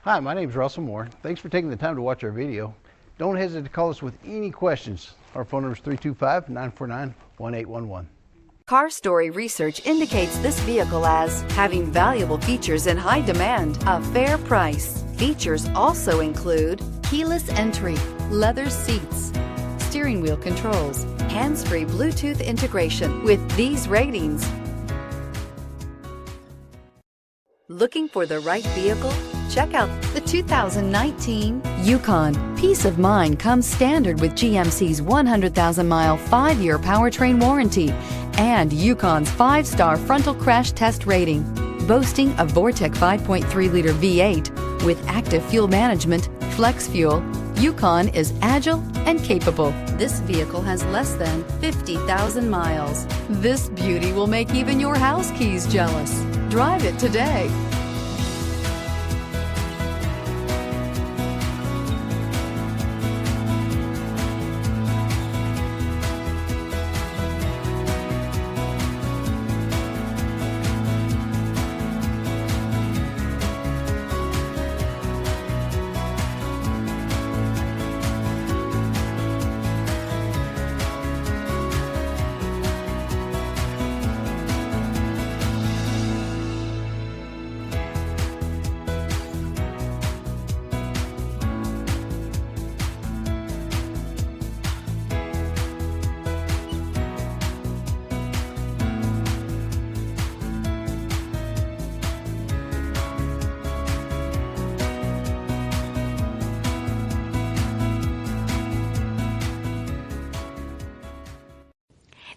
Hi, my name is Russell Moore. Thanks for taking the time to watch our video. Don't hesitate to call us with any questions. Our phone number is 325-949-1811. Car Story research indicates this vehicle as having valuable features in high demand, a fair price. Features also include keyless entry, leather seats, steering wheel controls, hands-free Bluetooth integration. With these ratings, looking for the right vehicle? Check out the 2019 Yukon. Peace of mind comes standard with GMC's 100,000-mile, 5-year powertrain warranty and Yukon's 5-star frontal crash test rating. Boasting a Vortec 5.3-liter V8 with active fuel management, flex fuel, Yukon is agile and capable. This vehicle has less than 50,000 miles. This beauty will make even your house keys jealous. Drive it today.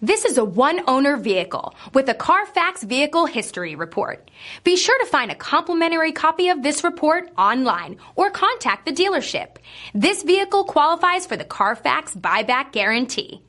This is a one-owner vehicle with a Carfax Vehicle History Report. Be sure to find a complimentary copy of this report online or contact the dealership. This vehicle qualifies for the Carfax Buyback Guarantee.